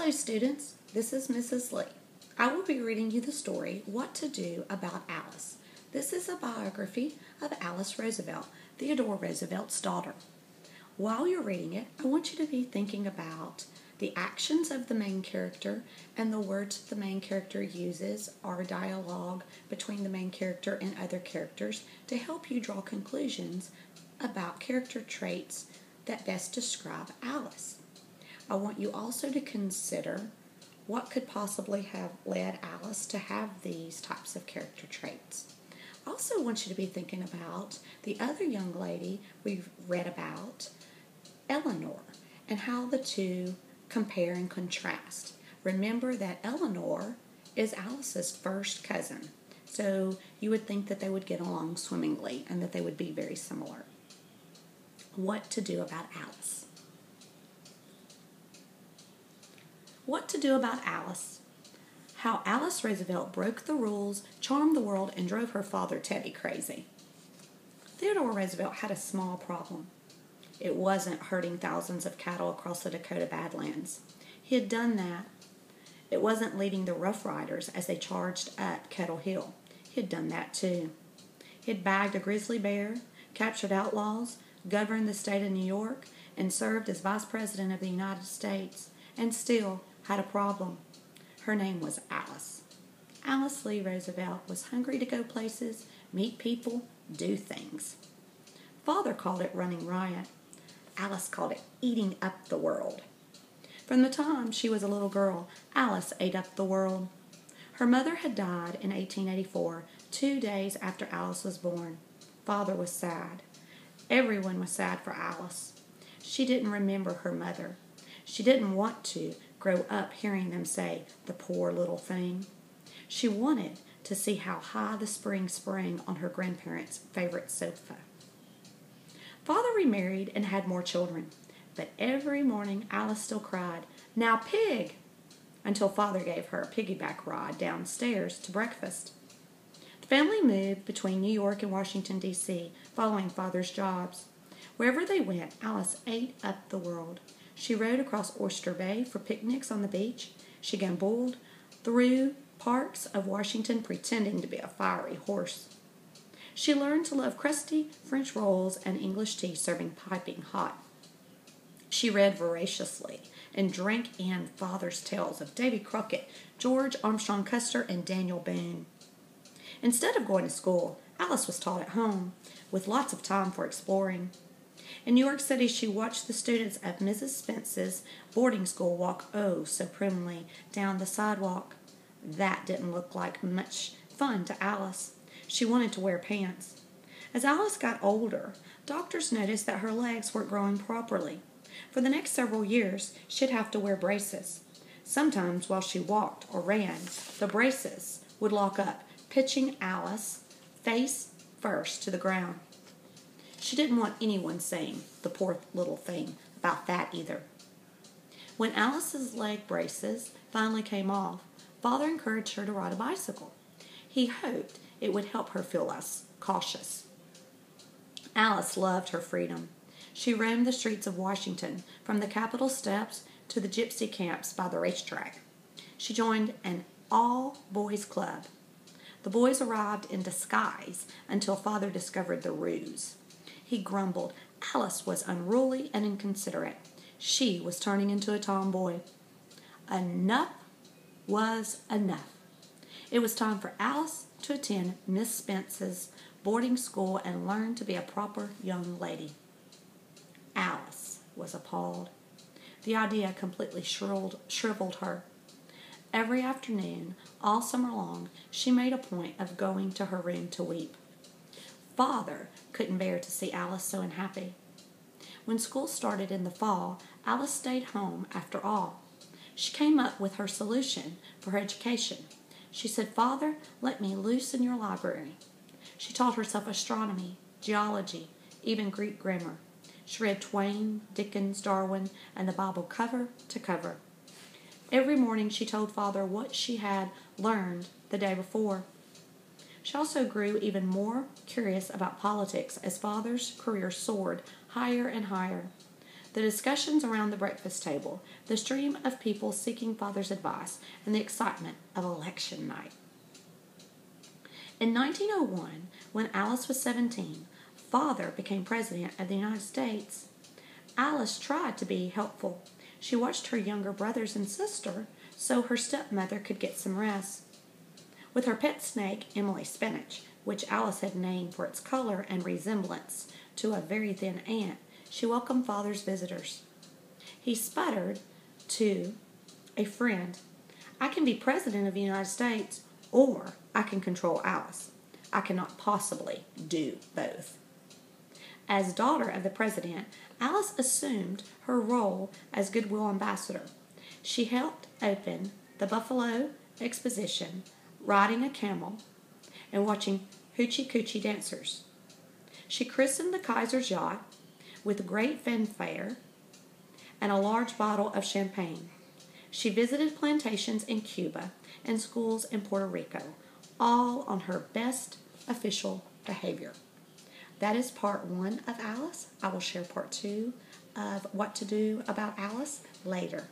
Hello students, this is Mrs. Lee. I will be reading you the story, What to Do About Alice. This is a biography of Alice Roosevelt, Theodore Roosevelt's daughter. While you're reading it, I want you to be thinking about the actions of the main character and the words the main character uses or dialogue between the main character and other characters to help you draw conclusions about character traits that best describe Alice. I want you also to consider what could possibly have led Alice to have these types of character traits. I also want you to be thinking about the other young lady we've read about, Eleanor, and how the two compare and contrast. Remember that Eleanor is Alice's first cousin, so you would think that they would get along swimmingly and that they would be very similar. What to do about Alice? What to do about Alice? How Alice Roosevelt broke the rules, charmed the world, and drove her father Teddy crazy. Theodore Roosevelt had a small problem. It wasn't herding thousands of cattle across the Dakota Badlands. He had done that. It wasn't leading the Rough Riders as they charged up Kettle Hill. He had done that too. He had bagged a grizzly bear, captured outlaws, governed the state of New York, and served as Vice President of the United States, and still had a problem. Her name was Alice. Alice Lee Roosevelt was hungry to go places, meet people, do things. Father called it running riot. Alice called it eating up the world. From the time she was a little girl, Alice ate up the world. Her mother had died in 1884, 2 days after Alice was born. Father was sad. Everyone was sad for Alice. She didn't remember her mother. She didn't want to grow up hearing them say, "the poor little thing." She wanted to see how high the spring sprang on her grandparents' favorite sofa. Father remarried and had more children, but every morning Alice still cried, "Now pig," until Father gave her a piggyback ride downstairs to breakfast. The family moved between New York and Washington, D.C., following Father's jobs. Wherever they went, Alice ate up the world. She rode across Oyster Bay for picnics on the beach. She gambled through parks of Washington pretending to be a fiery horse. She learned to love crusty French rolls and English tea serving piping hot. She read voraciously and drank in Father's tales of Davy Crockett, George Armstrong Custer, and Daniel Boone. Instead of going to school, Alice was taught at home, with lots of time for exploring. In New York City, she watched the students of Mrs. Spence's boarding school walk so primly down the sidewalk. That didn't look like much fun to Alice. She wanted to wear pants. As Alice got older, doctors noticed that her legs weren't growing properly. For the next several years, she'd have to wear braces. Sometimes while she walked or ran, the braces would lock up, pitching Alice face first to the ground. She didn't want anyone saying, "the poor little thing," about that either. When Alice's leg braces finally came off, Father encouraged her to ride a bicycle. He hoped it would help her feel less cautious. Alice loved her freedom. She roamed the streets of Washington, from the Capitol steps to the gypsy camps by the racetrack. She joined an all-boys club. The boys arrived in disguise until Father discovered the ruse. He grumbled Alice was unruly and inconsiderate. She was turning into a tomboy. Enough was enough. It was time for Alice to attend Miss Spence's boarding school and learn to be a proper young lady. Alice was appalled. The idea completely shriveled her. Every afternoon, all summer long, she made a point of going to her room to weep. Father couldn't bear to see Alice so unhappy. When school started in the fall, Alice stayed home after all. She came up with her solution for her education. She said, "Father, let me loose in your library." She taught herself astronomy, geology, even Greek grammar. She read Twain, Dickens, Darwin, and the Bible cover to cover. Every morning she told Father what she had learned the day before. She also grew even more curious about politics as Father's career soared higher and higher. The discussions around the breakfast table, the stream of people seeking Father's advice, and the excitement of election night. In 1901, when Alice was 17, Father became President of the United States. Alice tried to be helpful. She watched her younger brothers and sister so her stepmother could get some rest. With her pet snake, Emily Spinach, which Alice had named for its color and resemblance to a very thin ant, she welcomed Father's visitors. He sputtered to a friend, "I can be President of the United States, or I can control Alice. I cannot possibly do both." As daughter of the President, Alice assumed her role as goodwill ambassador. She helped open the Buffalo Exposition, riding a camel, and watching hoochie coochie dancers. She christened the Kaiser's yacht with great fanfare and a large bottle of champagne. She visited plantations in Cuba and schools in Puerto Rico, all on her best official behavior. That is part 1 of Alice. I will share part 2 of what to do about Alice later.